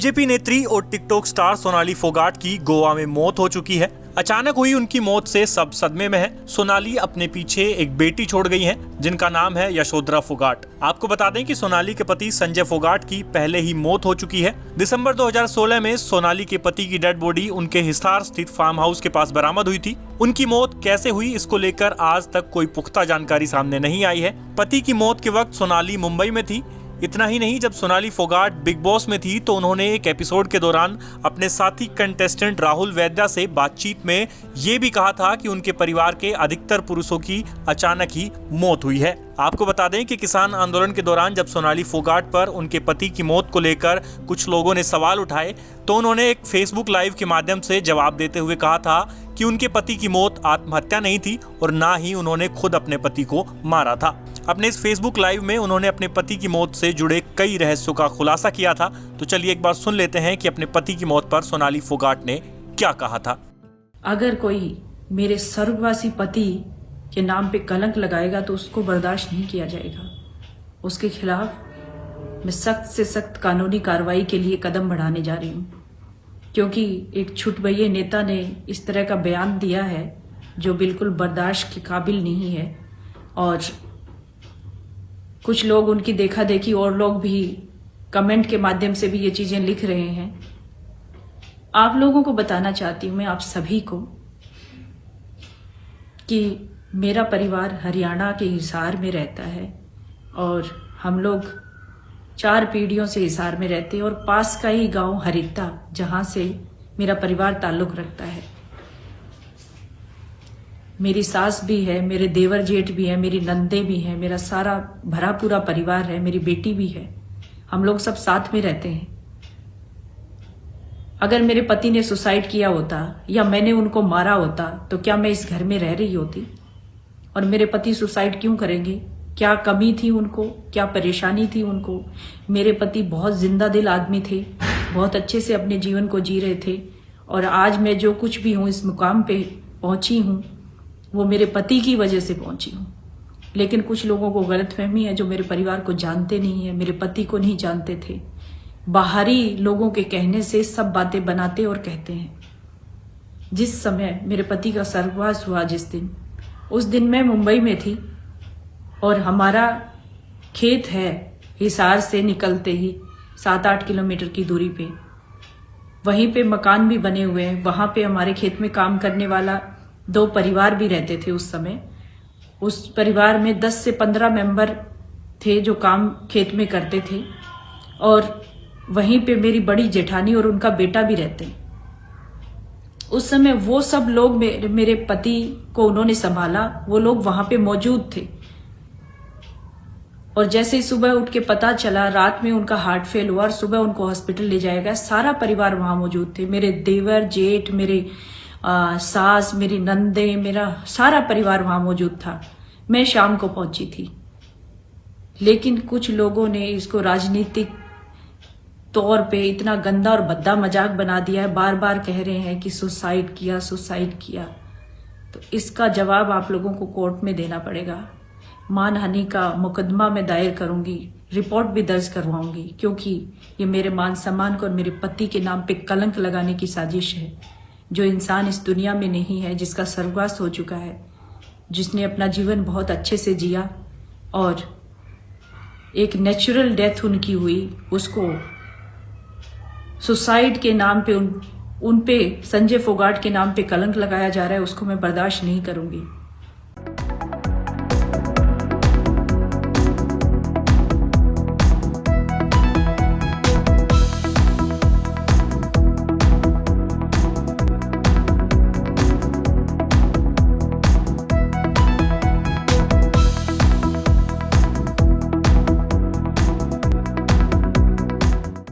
BJP नेत्री और TikTok star Sonali Phogat की गोवा में मौत हो चुकी है। अचानक हुई उनकी मौत से सब सदमे में है। सोनाली अपने पीछे एक बेटी छोड़ गई है जिनका नाम है यशोधरा फोगाट। आपको बता दें कि सोनाली के पति संजय फोगाट की पहले ही मौत हो चुकी है। दिसंबर 2016 में सोनाली के पति की डेड बॉडी उनके हिसार स्थित फार्म हाउस के पास बरामद हुई थी। उनकी मौत कैसे हुई इसको लेकर आज तक कोई पुख्ता जानकारी सामने नहीं आई है। पति की मौत के वक्त सोनाली मुंबई में थी। इतना ही नहीं, जब सोनाली फोगाट बिग बॉस में थी तो उन्होंने एक एपिसोड के दौरान अपने साथी कंटेस्टेंट राहुल वैद्या से बातचीत में ये भी कहा था कि उनके परिवार के अधिकतर पुरुषों की अचानक ही मौत हुई है। आपको बता दें कि किसान आंदोलन के दौरान जब सोनाली फोगाट पर उनके पति की मौत को लेकर कुछ लोगों ने सवाल उठाए तो उन्होंने एक फेसबुक लाइव के माध्यम से जवाब देते हुए कहा था कि उनके पति की मौत आत्महत्या नहीं थी और ना ही उन्होंने खुद अपने पति को मारा था। अपने इस फेसबुक लाइव में उन्होंने अपने पति की मौत से जुड़े कई रहस्यों का खुलासा किया था। तो चलिए एक बार सुन लेते हैं कि अपने पति की मौत पर सोनाली फोगाट ने क्या कहा था। अगर कोई मेरे स्वर्गवासी पति के नाम पे कलंक लगाएगा तो उसको बर्दाश्त नहीं किया जाएगा। उसके खिलाफ मैं सख्त से सख्त कानूनी कार्रवाई के लिए कदम बढ़ाने जा रही हूँ, क्योंकि एक छुटभैये नेता ने इस तरह का बयान दिया है जो बिल्कुल बर्दाश्त के काबिल नहीं है। और कुछ लोग उनकी देखा देखी और लोग भी कमेंट के माध्यम से भी ये चीजें लिख रहे हैं। आप लोगों को बताना चाहती हूँ, मैं आप सभी को, कि मेरा परिवार हरियाणा के हिसार में रहता है और हम लोग 4 पीढ़ियों से हिसार में रहते हैं और पास का ही गांव हरिता, जहां से मेरा परिवार ताल्लुक रखता है। मेरी सास भी है, मेरे देवर जेठ भी है, मेरी नंदे भी हैं, मेरा सारा भरा पूरा परिवार है, मेरी बेटी भी है। हम लोग सब साथ में रहते हैं। अगर मेरे पति ने सुसाइड किया होता या मैंने उनको मारा होता तो क्या मैं इस घर में रह रही होती? और मेरे पति सुसाइड क्यों करेंगे? क्या कमी थी उनको? क्या परेशानी थी उनको? मेरे पति बहुत जिंदा दिल आदमी थे, बहुत अच्छे से अपने जीवन को जी रहे थे। और आज मैं जो कुछ भी हूँ, इस मुकाम पे पहुंची हूँ, वो मेरे पति की वजह से पहुंची हूँ। लेकिन कुछ लोगों को गलतफहमी है जो मेरे परिवार को जानते नहीं है, मेरे पति को नहीं जानते थे। बाहरी लोगों के कहने से सब बातें बनाते और कहते हैं। जिस समय मेरे पति का स्वर्गवास हुआ उस दिन मैं मुंबई में थी और हमारा खेत है हिसार से निकलते ही 7-8 किलोमीटर की दूरी पे। वहीं पे मकान भी बने हुए हैं। वहां पे हमारे खेत में काम करने वाला 2 परिवार भी रहते थे उस समय। उस परिवार में 10 से 15 मेंबर थे जो काम खेत में करते थे और वहीं पे मेरी बड़ी जेठानी और उनका बेटा भी रहते हैं। उस समय वो सब लोग मेरे पति को उन्होंने संभाला, वो लोग वहां पे मौजूद थे। और जैसे ही सुबह उठ के पता चला, रात में उनका हार्ट फेल हुआ और सुबह उनको हॉस्पिटल ले जाया गया, सारा परिवार वहां मौजूद थे। मेरे देवर जेठ, मेरे सास, मेरी नंदे, मेरा सारा परिवार वहां मौजूद था। मैं शाम को पहुंची थी, लेकिन कुछ लोगों ने इसको राजनीतिक तौर पे इतना गंदा और भद्दा मजाक बना दिया है। बार बार कह रहे हैं कि सुसाइड किया, सुसाइड किया। तो इसका जवाब आप लोगों को कोर्ट में देना पड़ेगा। मानहानि का मुकदमा मैं दायर करूंगी, रिपोर्ट भी दर्ज करवाऊंगी, क्योंकि ये मेरे मान सम्मान को और मेरे पति के नाम पे कलंक लगाने की साजिश है। जो इंसान इस दुनिया में नहीं है, जिसका स्वर्गवास हो चुका है, जिसने अपना जीवन बहुत अच्छे से जिया और एक नेचुरल डेथ उनकी हुई, उसको सुसाइड के नाम पे उन पे संजय फोगाट के नाम पे कलंक लगाया जा रहा है, उसको मैं बर्दाश्त नहीं करूंगी।